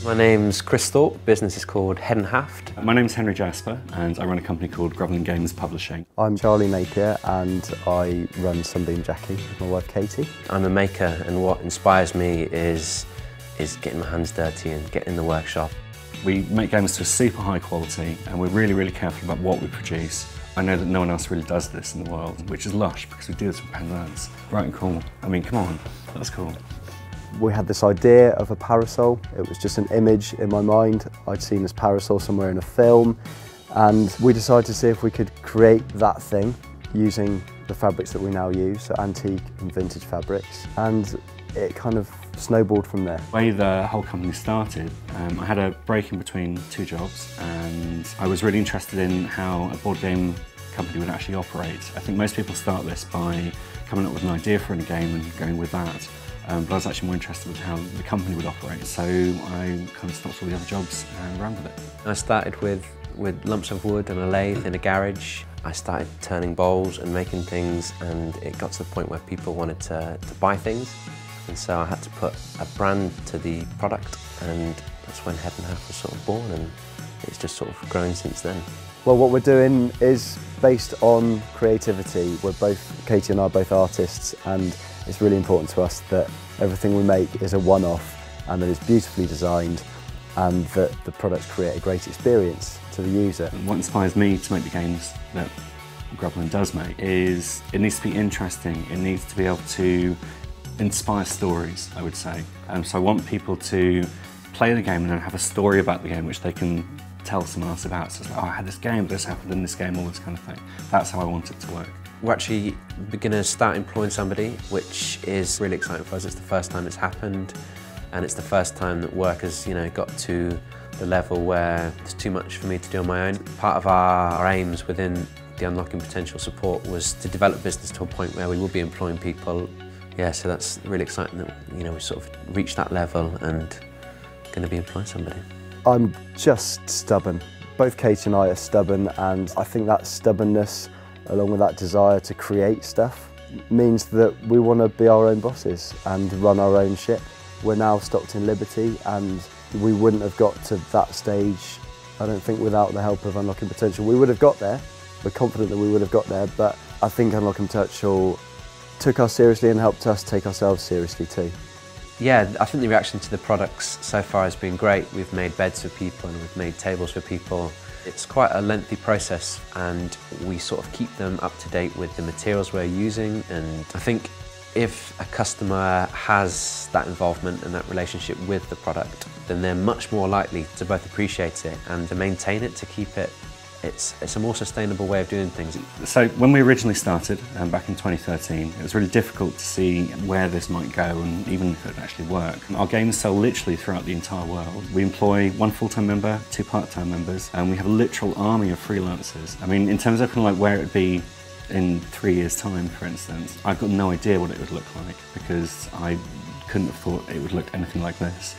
My name's Chris Thorpe, business is called Head and Haft. My name's Henry Jasper and I run a company called Grovelin Games Publishing. I'm Charlie Napier and I run Sunbeam Jackie with my wife Katie. I'm a maker and what inspires me is getting my hands dirty and getting in the workshop. We make games to a super high quality and we're really careful about what we produce. I know that no one else really does this in the world, which is lush because we do this with Penzance. Right and cool. I mean, come on, that's cool. We had this idea of a parasol. It was just an image in my mind. I'd seen this parasol somewhere in a film and we decided to see if we could create that thing using the fabrics that we now use, so antique and vintage fabrics, and it kind of snowballed from there. The way the whole company started, I had a break in between two jobs and I was really interested in how a board game company would actually operate. I think most people start this by coming up with an idea for a game and going with that. But I was actually more interested with how the company would operate, so I kind of stopped all the other jobs and ran with it. I started with lumps of wood and a lathe in a garage. I started turning bowls and making things, and it got to the point where people wanted to buy things, and so I had to put a brand to the product, and that's when Head and Haft was sort of born, and it's just sort of grown since then. Well, what we're doing is based on creativity. Katie and I are both artists, and it's really important to us that everything we make is a one-off and that it's beautifully designed and that the products create a great experience to the user. What inspires me to make the games that Grovelin does make is it needs to be interesting, it needs to be able to inspire stories, I would say. So I want people to play the game and then have a story about the game which they can tell someone else about. So it's like, oh, I had this game, this happened in this game, all this kind of thing. That's how I want it to work. We're actually going to start employing somebody, which is really exciting for us. It's the first time it's happened, and it's the first time that work has, got to the level where it's too much for me to do on my own. Part of our aims within the Unlocking Potential support was to develop business to a point where we will be employing people. Yeah, so that's really exciting that we sort of reached that level and going to be employing somebody. I'm just stubborn. Both Katie and I are stubborn, and I think that stubbornness, along with that desire to create stuff, means that we want to be our own bosses and run our own ship. We're now stocked in Liberty, and we wouldn't have got to that stage, I don't think, without the help of Unlocking Potential. We would have got there, we're confident that we would have got there, but I think Unlocking Potential took us seriously and helped us take ourselves seriously too. Yeah, I think the reaction to the products so far has been great. We've made beds for people and we've made tables for people. It's quite a lengthy process and we sort of keep them up to date with the materials we're using, and I think if a customer has that involvement and that relationship with the product, then they're much more likely to both appreciate it and to maintain it, to keep it. It's a more sustainable way of doing things. So when we originally started, back in 2013, it was really difficult to see where this might go and even if it would actually work. Our games sell literally throughout the entire world. We employ 1 full-time member, 2 part-time members, and we have a literal army of freelancers. I mean, in terms of kind of like where it would be in 3 years' time, for instance, I've got no idea what it would look like because I couldn't have thought it would look anything like this.